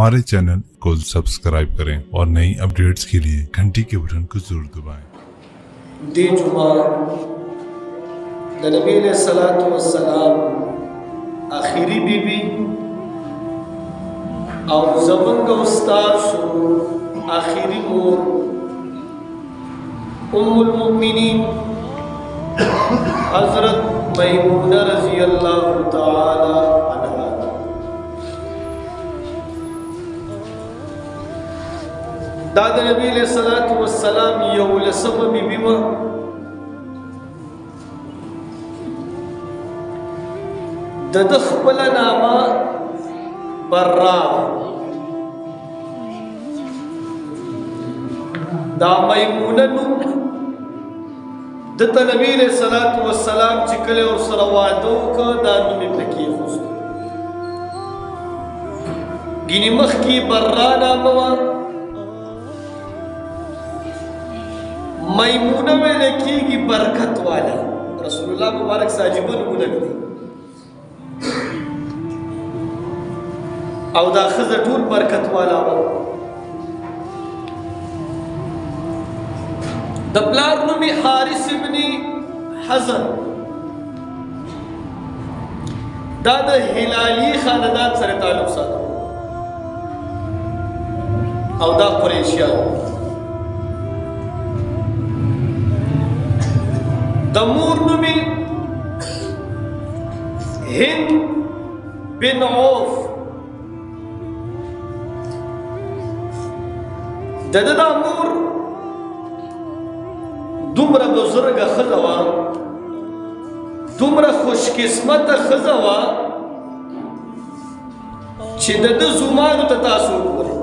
हमारे चैनल को सब्सक्राइब करें और नई अपडेट्स के लिए घंटी के बटन को जरूर दबाएं। दी जुमा नबी अलैहिस्सलातु वस्सलाम आखिरी बीबी और ज़मन का उस्ताद आखिरी मोर उम्मुल मुमिनीन हज़रत मैमूना रज़ी अल्लाह ताला अन्हा। दादा नबी अलैहिस्सलातु वस्सलाम यौलसम बीबी व दद खपल नामा बर्रा दा मैमूना नुम दता नबी अलैहिस्सलातु वस्सलाम चिकले और सलवातों का दानु में पकी खुस्त गिनी मख की बर्रा नामवा मैमूना में लिखी बरकत वाला रसूलुल्लाह मुबारक साजिबुन मुनदी और दा खज़टूल बरकत वाला दपलार नुमी हारिस इब्नी हज़न दादा हिलाली खानदान सर ताल्लुक साथ और दा कुरैशिया दमूर नुमी हिंद बिन औफ ददा मूर दुमरा बुजुर्ग खज़वा दुमरा खुशकिस्मत खज़वा चिदद जुमान ततासु करे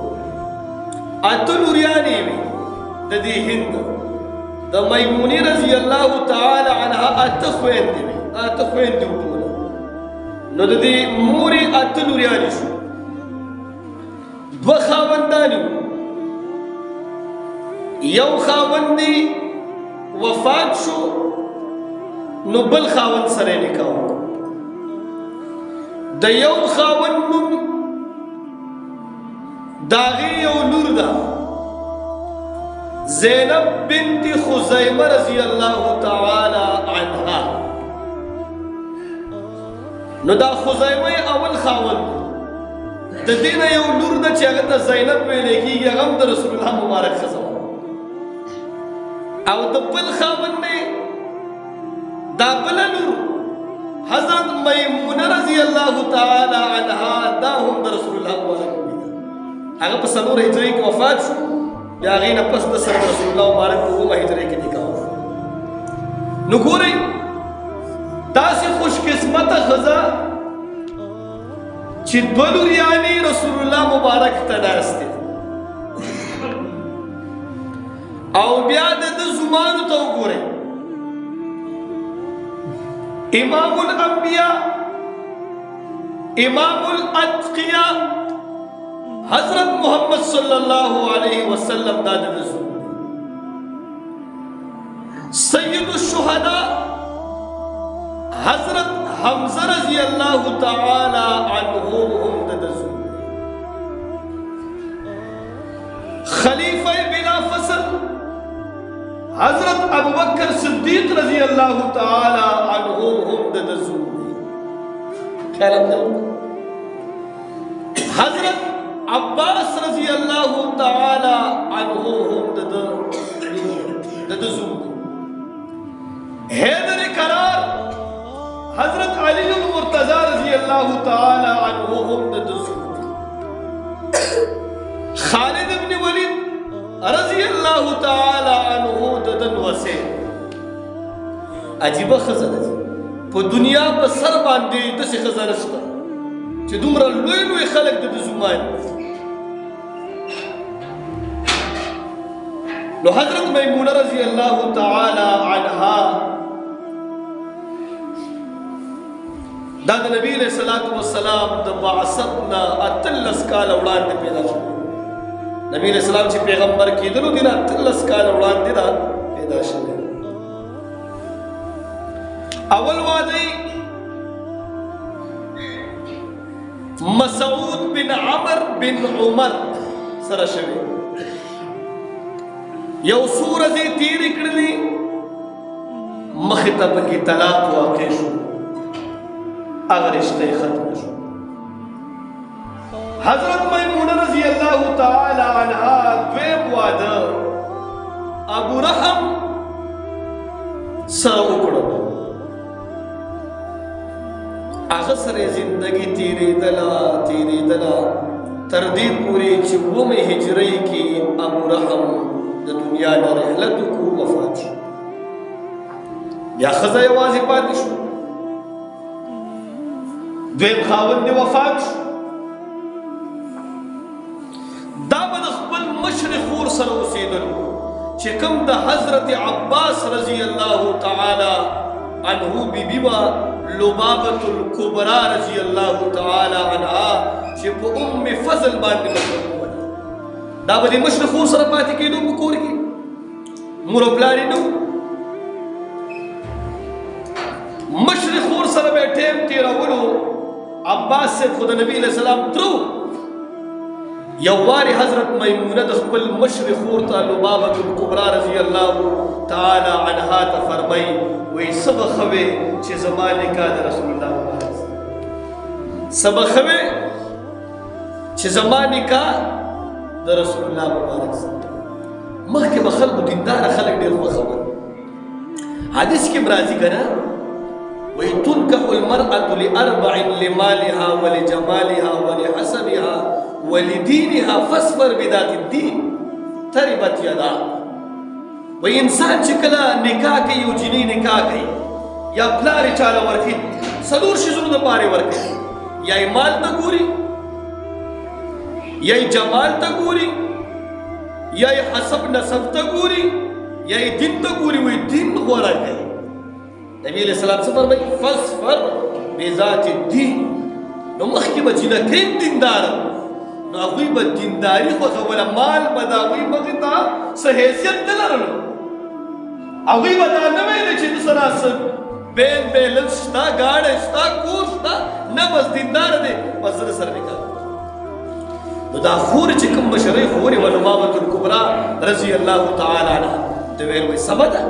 अतुलुरियानी में ददी हिंद द मैमूनी रज़ी अल्लाह ताला अन्हा अतख्वेंद उठोला नो ददी मूरी अतुलुरियानी शु दो खावंदानी यौ खावंदी वफात शो नो बल खावंद सरे निकाह द यौ खावंद नुम दागी यौ लूर दा ज़ैनब बिन्त खुज़ैमा रज़ी अल्लाह ताला अन्हा नो दा खुज़ैमा अवल खावंद द दिन यौ लूर दा चगत ज़ैनब में लेकी यगम द रसूलुल्लाह मुबारक खज़वा और दबल खावन ने दाबलनु हज़रत मैमूना रज़ी अल्लाह ताला अन्हा दा हम रसूलुल्लाह मुबारक अगर पसलूर हिजरी की वफात या गई नफस द सर रसूलुल्लाह मुबारक को हिजरी के निकाह नुगोरे दासी खुशकिस्मत खज़ा चिद्वलुरियानी रसूलुल्लाह मुबारक तनास्ते और ब्याद जुमान तो गोरे इमामुल अंबिया इमामुल अत्किया हजरत मोहम्मद सल्लल्लाहु अलैहि वसल्लम दाद रसूल सय्यदुश शुहदा हजरत हमजा रज़ी अल्लाह ताला अन्हु दाद खलीफा बिला फसल हजरत अबू बकर सिद्दीक रज़ी अल्लाह ताला अन्हु हजरत अब्बास रज़ी अल्लाह ताला अन्हु हैदर करार हजरत अली मुर्तज़ा रज़ी अल्लाह ताला अन्हु खालिद इब्न वलीद रज़ी अल्लाह ताला अन्हु ददन वसे अजीब खज़ाना पे दुनिया पर सर बांधे दसे खज़ाना नशता चे दुमरा लोई लोई खलक दद जुमान लो हजरत मैमूना रज़ी अल्लाह ताला अन्हा दादा नबी अलैहिस्सलातु वस्सलाम द बासतना अतलस काल औलाद पैदा नबी अलैहिस्सलाम ची पैगंबर की दलो दिन अतलस काल औलाद दिदा पैदा शवे अवल वादे مسعود بن عمر بن عمر سره شوی یو سورځې تیرې کړلې مخې ته پکې طلاق واقع شو هغه رشته ختم شو حضرت میمونه رضی الله تعالی عنها دویم واده ابو رحم سره وکړو هغه سره زندگی تیریدله تر دې پورې چې اومه هجرۍ کې ابو رحم د دنیا نه رحلت وکړو وفات شو بیا ښځه یوازې پاتې شو دویم خاوند دې وفات شو دا به د خپل مشر خور سره اوسېدلو چې کوم د حضرت عباس رضی الله تعالی عنه بیبي وا لبابة الكبرى رضی الله تعالی عنها چې په ام فضل باندې مشهور دا به د مشر خور سره پاتې کېدو په کور کې مور او پلار یې نه مشر خور سره به ټیم تېرولو عباس صاحب خو د نبي علیه السلام ترو یو واري حضرت میمونه د خپل مشر خور ته لبابة الکبرى رضی الله تعالی عنها ته فرمایي وایي څه به ښه وې چې زما نکاح د رسول الله مبارک څه به ښه وې چې زما نکاح د رسول الله مبارک مخکې به خلکو دینداره خلک ډېر خوښول حدیث کې هم راځي که نه وایي تنکح المرأة لأربع لمالها ولجمالها ولحسبها ولدینها فاصبر بذات الدین تربت یدا وایي انسان چې کله نکاح کوي یو جنۍ نکاح کوي یا پلار یې چاله ورکوي څلور شیزونو دپاره یې ورکوي یا یې مال ته ګوري یا یې جمال ته ګوري یا یې حسب نسب ته ګوري یا یې دین ته ګوري وایي دین غوره کوي نبی علیہ السلام څه فرمایي فاصبر بذات الدین نو مخکې به جنکۍ دینداره نو هغوی به دینداري خوښوله مال به د هغوی مخې ته څه حیثیت نه لرلو هغوی به دا نه ویلې چې د سره څه بیل بیلنس شته ګاډی شته کور شته نه بس دینداره دی بس زه د سره نکاح نو دا خور چې کوم مشرۍ خورې وه لبابة الکبرى رضی الله تعالی عنها ته ویل وایي سمه ده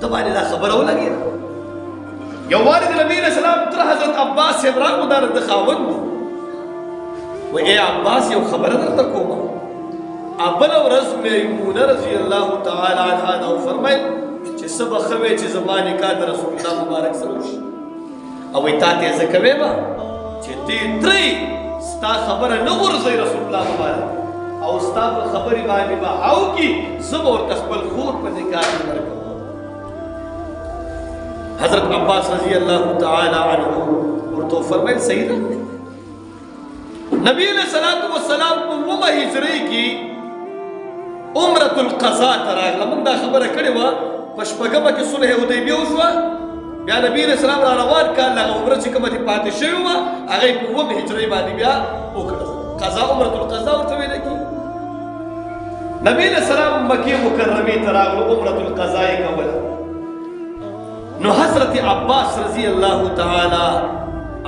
ته باندې دا خبره ولګېده یو وارې د نبي علیه السلام تر حضرت عباس صاحب راغلو دا د خاوند و وایي ای عباس یو خبره درته کومه بله ورځ میمونه رضی الله تعالی عنها دا وفرمیل چې څه به ښه وی چې زما نکاح د رسول الله مبارک سره وشي او وایي تا ته یې زه کوې به چې دې ترې ستا خبره نه غورځوي رسول الله مبارک او ستا په خبرې باندې به اوکي زه به ورته خپل خور په نکاح کې ورکوم حضرت عباس رضی اللہ تعالی عنہ ورته فرمایل صحیح ده نبی علیہ الصلوۃ والسلام په ومه هجری کې عمره القضاء تراغله موږ دا خبره کړې وه په شپږمه کې صلح حدیبیه وشوه بیا نبی علیہ السلام را روان کال هغه عمره چې کومه پاتې شوې وه هغه یې په ومه هجرۍ باندې بیا وکړه قضا عمره القضاء ورته ویل کېږي نبی علیہ السلام مکې مکرمې ته راغلو عمره القضاء یې کوله نو حضرت عباس رضی الله تعالی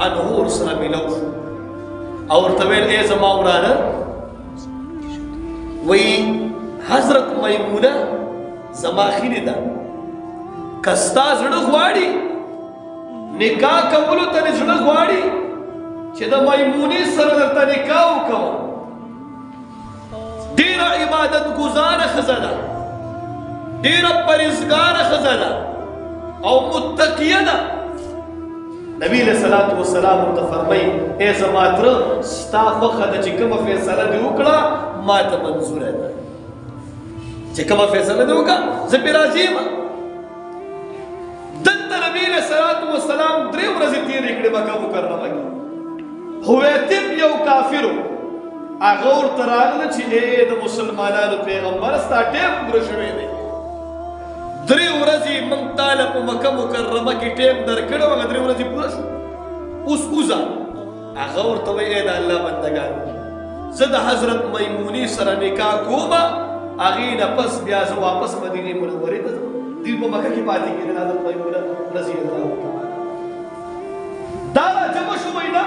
عنه ورسره ملو شو او ورته ویل ای زما وراره وایي حضرت میمونه زما خیرې ده که ستا زړه غواړي نکاح کولو ته دې زړه غواړي چې د میمونې سره درته نکاح وکړم ډېره عبادت ګزاره ښځه ده ډېره پرهیزګاره ښځه ده او متقیه ده نبی علیہ الصلوۃ والسلام ورته فرمایي ای زما تره ستا خوښه ده چې کومه فیصله دې وکړه ما ته منظوره ده چې کومه فیصله دې وکړه زه پرې راضي یم دلته نبی علیہ الصلوۃ والسلام 3 ورځې تېرې کړې مکه مکرمه کې هویتب یو کافر هغه ورته راغله چې ای د مسلمانانو پیغمبر ستا ټیم پوره شوی دی 3 ورځې موږ تاله په مکه مکرمه کې ټیم درکړی و هغه 3 ورځې پوره شو اوس وځه هغه ورته وایي ای د الله بندګانو زه د حضرت میمونې سره نکاح کومه هغې نه پس بیا زه واپس مدینې منورې ته ځم دوی په مکه کې پاتې کېدل حضرت میمونه رضی الله تعالی دا راجمع شو وایي نه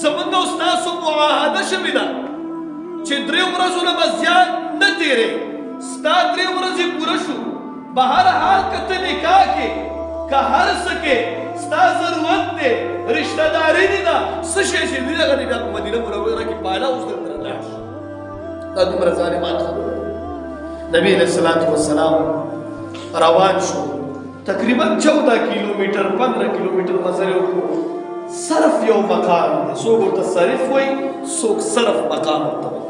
زمونږ او ستاسو معاهده شوې ده چې 3 ورځو نه به زیات نه تېرې ستا 3 ورځې پوره شو بهر حال که ته نکاح کې که هر څه کې ستا ضرورت دی رشته داري دي ده څه شی چې دي هغه دې بیا په مدینه منوره کې بالا اوس درته لاړ شي دا دومره ظالمان خبره نبی علیه الصلاة والسلام روان شو تقریبا 14 کیلومیټر 15 کیلومیټر مزل وکړو صرف یو مقام دی څوک ورته صرف وایي څوک صرف مقام ورته وایي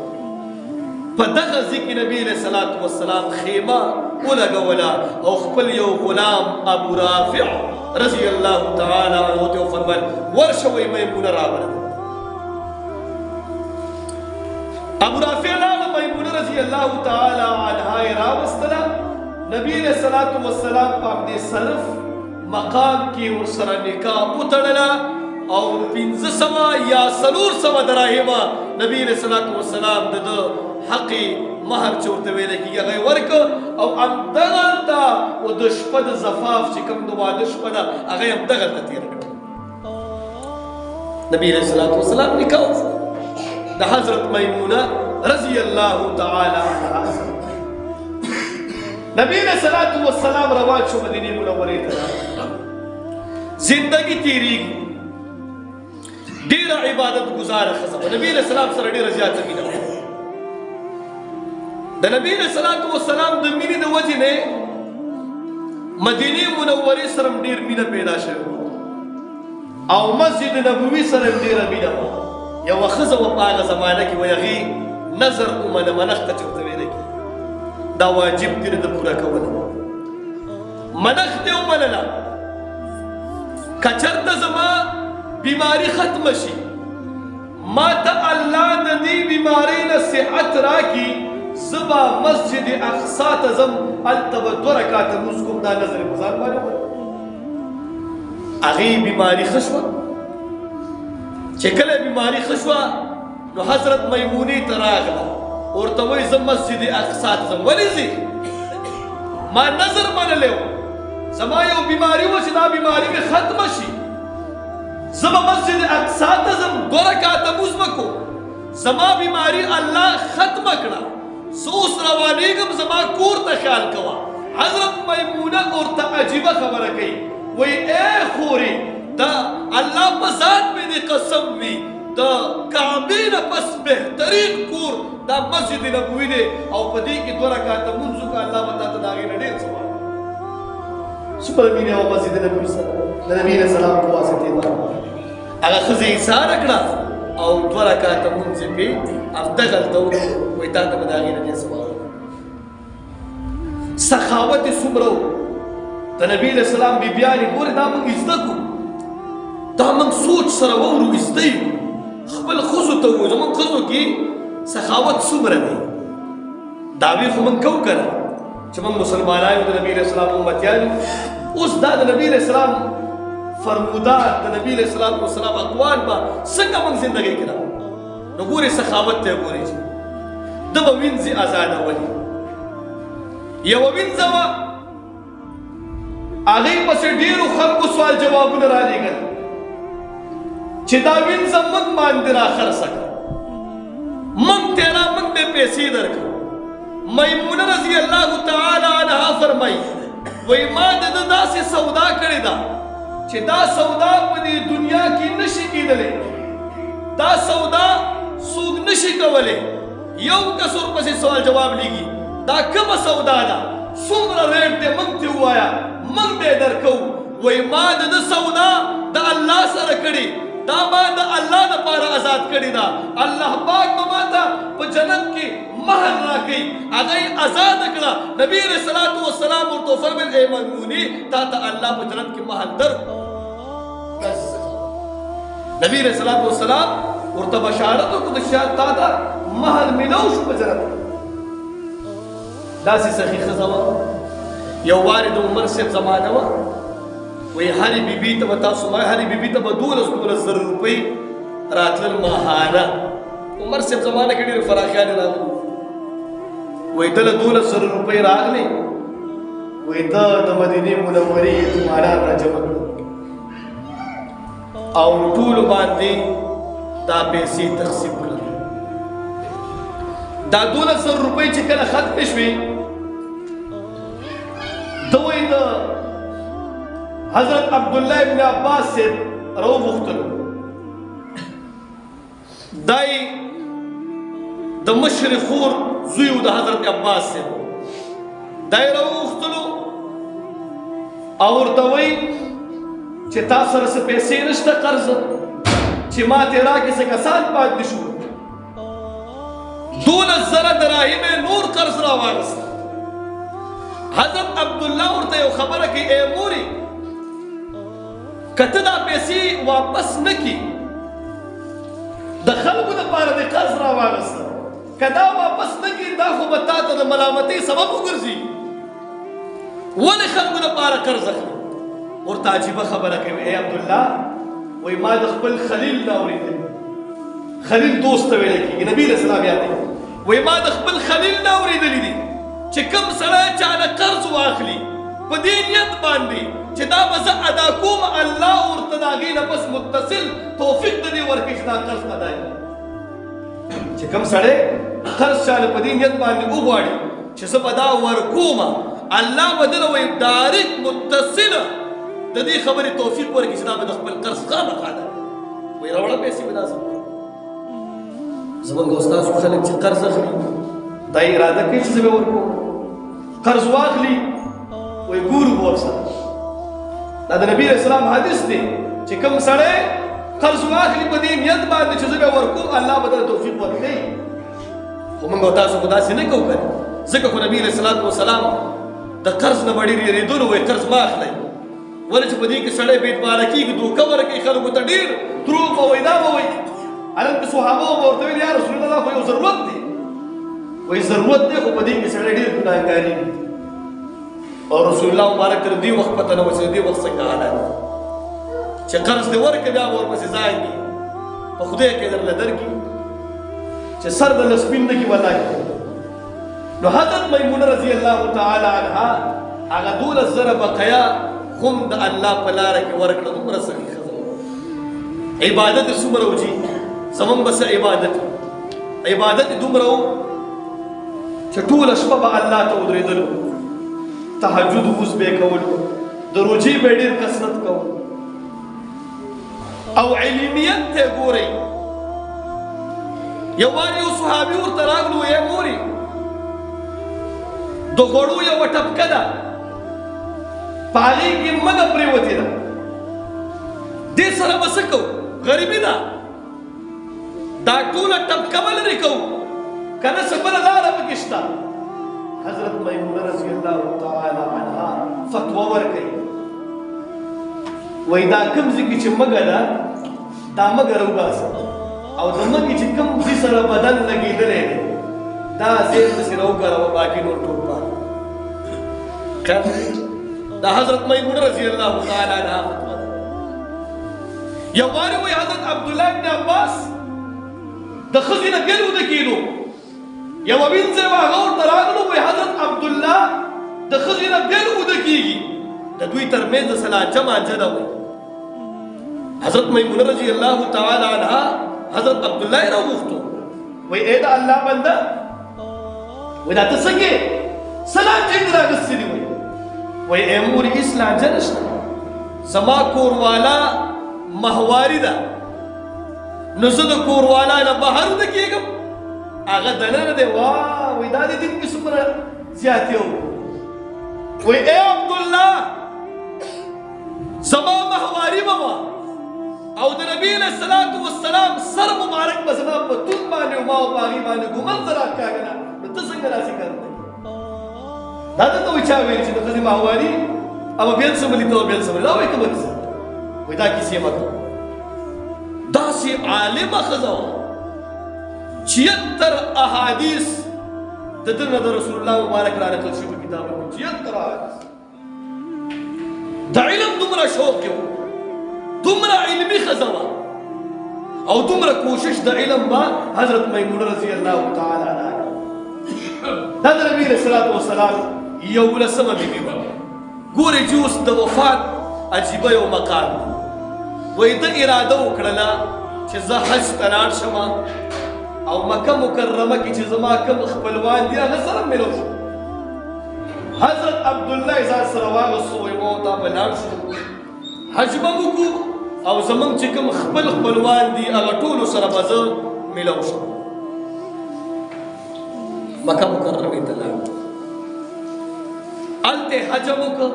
په دغه ځای کې نبی علیه الصلاة والسلام خیمه ولګوله او خپل یو غلام ابو رافع رضی الله تعالی عنه ته وفرمایل ورشه وایي میمونه راوړه ابو رافع لاړه میمونه رضی الله تعالی عنها یې راوستله نبی علیہ الصلوۃ والسلام په دې صرف مقام کې ورسره نکاح وتړله او 1500 یا 400 دراهم نبی علیہ الصلوۃ والسلام د حق مہر چورته ویل کېږي هغه ورک او همدغلته او د شپه د زفاف چې کوم د واده شپه ده هغه همدغلته تېر کړه نبی علیہ الصلوۃ والسلام نکاح د حضرت میمونه رضی الله تعالی عنها نبی علیہ الصلوۃ والسلام روان شو مدینه منورې ته زندگی تیریږي ډېره عبادت گزاره ښځه نبی علیہ السلام سره ډېره زیاته مینه د نبی علیہ الصلوۃ والسلام د مینې د وجې نه مدینه منورې سره ډېر مینه پیدا شوه او مسجد نبوي سره ډېره مینه یو ښځه په هغه زمانه کې ویغي نظر ومنه منښت چورته ویل کېږي دا واجب دی د پورا کول منښت یې ومنله که چېرته زما بیماري ختمه شي ما ته الله د دې بیمارۍ نه صحت راکړي زه به مسجد اقصا ته ځم هلته به 2 رکعته لمونځ کوم دا نظر یې په ځان باندې ومنه هغې بیماري ښه شوه چې کله بیماري ښه شوه نو حضرت میمونې ته راغله ورته وایي زه مسجد اقصا ته ځم ولې ځې ما نظر منلی و زما یو بیماري وه چې دا بیماري مې ختمه شي زه به مسجد اقصا ته ځم 2 رکعته لمونځ به کوم زما بیماري الله ختمه کړه زه اوس روانېږم زما کور ته خیال کوه حضرت میمونه ورته عجیبه خبره کوي وایي ای خورې دا الله په ذات مې دې قسم وي د کعبې نه پس بهترین کور دا مسجد نبوي دی او په دې کې 2 رکعته لمونځ وکړه الله به تا ته د هغې نه ډېر ثواب څومره مینه وه مسجد نبوي سره د نبي علیه السلام په واسطې باندې هغه ښځې ایثاره کړه او 2 رکعته لمونځ یې پرې همدغلته وکړو وایي تا ته به د هغې نه ډېر ثواب سخاوت یې څومره و د نبي علیه السلام بیبیانې ګورې دا موږ زده کړو دا موږ سوچ سره وورو زده یو خپل ښځو ته ووایو زموږ ښځو کې سخاوت څومره دی دعوې خو موږ کوو که نه چې موږ مسلمانان یو د نبي علیه السلام امتیان یو اوس دا د نبي علیه السلام فرمودات د نبي علیه السلام اقوال به څنګه موږ زندګۍ کې راوړو نو ګورې سخاوت ته یې ګورې چې ده به وینځي ازادولي یوه وینځه وه هغې پسې ډېرو خلکو سوال جوابونه رالېږل چې دا وینځه موږ باندې راخرڅه کړه موږ تیرا موږ به پیسې درکړو میمونه رضی الله تعالی عنها فرمایي وایي ما د ده داسې سودا کړې ده چې دا سودا په دې دنیا کې نشي کېدلی دا سودا څوک نشي کولی یو کس ورپسې سوال جواب لیږي دا کومه سودا ده څومره ریټ دی موږ ته ووایه موږ به یې درکوو وایي ما د ده سودا د الله سره کړې دا ما د الله دپاره آزاد کړې ده الله پاک به ما ته په جنت کې مهر راکوي هغه یې ازاده کړه نبي علیه الصلوۃ والسلام ورته وفرمیل ای میمونې تا ته الله په جنت کې مهر درکړو نبی علیہ الصلوۃ والسلام ورته بشارت وکړه چې شاید تا ته مهر میلاو شو په جنت داسې سخي ښځه وه یو وارې د عمر صاحب زمانه وه وایي هرې بیبي ته به تاسو هرې بیبي ته به 12,000 روپۍ راتلل ماهانه عمر صاحب زمانه کې ډېرې فراخیانې راغلي وایي ده له 12,000 روپۍ راغلې وایي ده د مدینې منورې یتیمانان راجمع کړل او ټولو باندې دا پیسې تقسیم کړل. دا 12,000 روپۍ چې کله ختمې شوې ده وایي د حضرت عبدالله ابن عباس صاحب راوغوښتلو. دا یې د مشر خور زوی و د حضرت عباس صاحب. دا یې راوغوښتلو او ورته وایي چې تا سره څه پیسې نشته قرض چې ما ترې راکړې څه کسان پاتې شو. 12,000 دراهم نور قرض راواغسته. حضرت عبدالله ورته یو خبره کوي، ای مورې که ته دا پیسې واپس نه کړي، د خلکو دپاره دې قرض راواغسته، که دا واپس نه کړي دا خو به تا ته د ملامتۍ سبب وګرځي. ولې خلکو دپاره قرض اخلي؟ ورته عجیبه خبره کوي، ای عبدالله وایي ما د خپل خلیل نه اورېدلي. خلیل دوست ته ویلی کېږي، نبي علیه السلام یادوي. وایي ما د خپل خلیل نه اورېدلي دي چې کوم سړی چا نه قرض واخلي په دې نیت باندې چې دا به زه ادا کوم، الله ورته د هغې نه بس متصل توفیق د دې ورکړي چې دا قرض ادا کړي. چې کوم سړی قرض چاله په دې نیت باندې وغواړي چې زه به دا ورکوم، الله به دله وایي ډایرکټ متصله د دې خبرې توفیق ورکړي چې دا به د خپل قرض خامخا ادا کړي. وایي راوړه پیسې به دا زمونږ استاسو خلک چې قرض اخلي دا اراده کوي چې زه به ورکوم. قرض واخلي وایي ګورو به ورسره. دا د نبي علیه السلام حدیث دی چې کوم سړی قرض واخلي په دې نیت باندې چې زه به ورکوم، الله به دله توفیق ورکوي. خو موږ او تاسو خو داسې نه کوو که نه، ځکه خو نبي علیه السلام د قرض نه به ډېر یېرېدلو. وایي قرض مه اخلئ، ولې چې په دې کې سړی بې اعتباره کېږي، دوکه ورکوي خلکو ته، ډېر دروغ به وایي، دا به وایي. هلته صحابه به ورته ویل یا رسول الله خو یو ضرورت دی. وایي ضرورت دی خو په دې کې سړی ډېر ګناهګارېږي. او رسول الله مبارک تر دې وخت پته نه وه چې د دې وخت څنګه حالات دي چې قرض دې ورکړې بیا به ورپسې ځاږي، په خدای کې درله درکړي چې سر درله سپین نه کړي والله. نو حضرت میمونه رضی الله تعالی عنها هغه 12,000 بقیا هم د الله په لاره کې ورکړه. دومره سخي ښځه عبادت یې څومره وجي زمونږ به څه عبادت یې دومره و چې ټوله شپه به الله ته ودرېدلو، تهجد وز به یې کولو، د روجې به یې ډېر کثرت کولو. او علمیت ته یې ګورئ. یو وار یو صحابي ورته راغلو، ای مورې د غوړو یوه ټپکه ده په هغې کې مږه پرېوتې ده، دې سره به څه کوو؟ غریبي ده، دا ټوله ټپکه به لرې کوو که نه څه بله لاره پکې شته. حضرت میمونه رضی الله تعالی عنها فتوا ورکوي، وایي دا کوم ځای کې چې مږه ده دا مږه راوباسه، او د مږې چې کوم ځای سره بدن لګېدلی دی دا ځای پسې راوګروه، باقي نور ټول پاتې. دا حضرت میمونه رضی الله تعالی عنها فتوا ده. یو وارې وایي حضرت عبدالله ابن عباس د ښځې نه بېل وده کېدو، یوه وینځی وه هغه ورته راغلو، وایي حضرت عبدالله د ښځې نه بېل وده کېږي، د دوی تر منځ سلانجه مانجه ده. وایي حضرت میمونه رضی الله تعالی عنها حضرت عبدالله یې راوغوښتو، وایي ای د الله بنده وایي دا ته څنګه یې څه لانجې دې رااخیستې دي؟ وایي ای مورې هېڅ لانجه نشته، زما کوروالا ماهواري ده، نو زه د کوروالا نه بهر وده کېږم، هغه دننه دی. واه وایي دا دې دین کې څومره زیاتې و. وایي ای عبدالله زما ماهواري به وه او د نبي علیه السلام سر مبارک به زما په توند باندې و ما په هغې باندې ګومل زه راکاږه نه، نو ته څنګه داسې کار نه کوې؟ دا درته وایي چا ویلي چې د ښځې ماهواري او بېل سملي ته بېل سملي، دا وایي کومه کیسه؟ وایي دا کیسې مه کوه. داسې عالمه ښځه وه 76 احادیث د ده نه د رسول الله مبارک را نقل شوي په کتابونو کې 76 احادیث. د علم دومره شوق یې و، دومره علمي ښځه وه او دومره کوشش د علم به حضرت میمونه رضی الله تعالی عنها. دا د نبي علیه السلام 11مه بیبي وه. ګورئ چې اوس د وفات عجیبه یو مقام دی. وایي ده اراده وکړله چې زه حج ته لاړ شم او مکه مکرمه کې چې زما کوم خپلوان دي هغه سره ملو شو. حضرت عبدالله ځان سره واغوستو وایي ما ورته به لاړ شو حج به وکړو او زمونږ چې کوم خپلوان دي هغه ټولو سره به زه ملو شم. مکه مکرمې ته لاړ هلته حج هم وکړ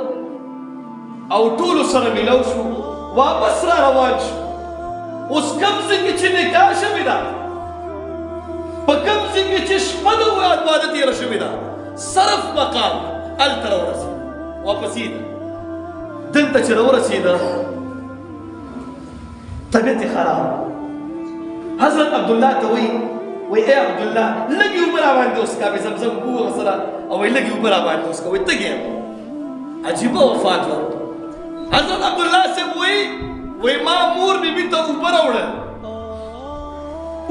او ټولو سره ملو شو. واپس را روان شو. اوس کوم ځای کې چې نکاح شوې ده په کوم ځای کې چې شپه د واده تېره شوې ده صرف مقام هلته راورسېده. واپس یې دلته چې راورسېده طبیعت یې خراب. حضرت عبدالله ته وایي ای عبدالله لږې اوبه راباندې وڅښه مې زمزم اوبه ورسره او وایي لږې اوبه راباندې وڅښه. وایي تږی یم. عجیبه وفات وه. حضرت عبدالله صاحب وایي ما مور بیبي ته اوبه راوړل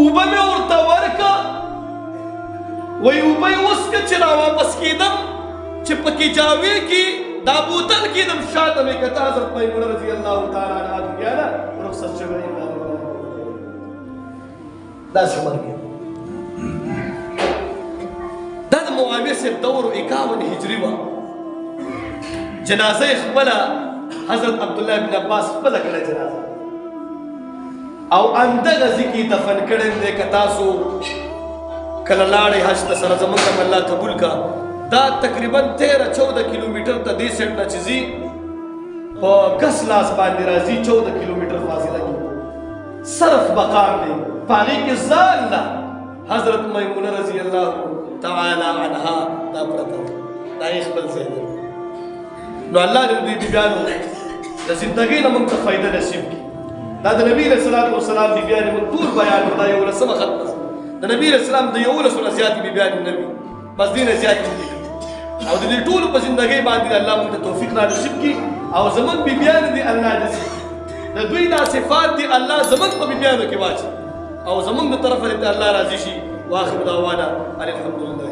اوبه مې ورته ورکړه وایي اوبه یې وڅښه چې راواپس کېدم چې په کجاوې کې دا بوتل کېدم شاته مې کته حضرت میمونه رضی الله تعالی عنها دنیا نه رخصت شوې داسې مرګ دا د معاویه صاحب دور 51 هجري وه. جنازه یې خپله حضرت عبدالله بن عباس خپله کړه جنازه او همدغه ځای کې دفن کړی دی. که تاسو کله لاړئ حج ته سره زموږ هم الله قبول کا. دا تقریبا 13-14 کیلومیټر ته دې سیټ نه چې ځي په ګس لاس باندې راځي 14 کیلومیټر فاصله کې صرف مقام دی. په هغې کې ځان له حضرت میمونه رضی الله تعالی عنها دا پرته دا یې خپل ځای دی. نو الله دې دوی بیبیانو د زندګۍ نه موږ ته فایده نصیب کړي. دا د نبي علیه الصلاۃ والسلام بیبیانې موږ ټول بیان کړو. دا 11مه ختمه د نبي علیه السلام د 11 نه زیاتې بیبیانې نه وي بس دې نه زیاتې نه دي او د دې ټولو په زندګۍ باندې الله موږ ته توفیق را نصیب کړي او زموږ بیبیانې دې الله نصیب د دوی دا صفات دي الله زموږ په بیبیانو کې واچي او زموږ د طرفه دې الله راضي شي. واخر دعوانا ان الحمد لله.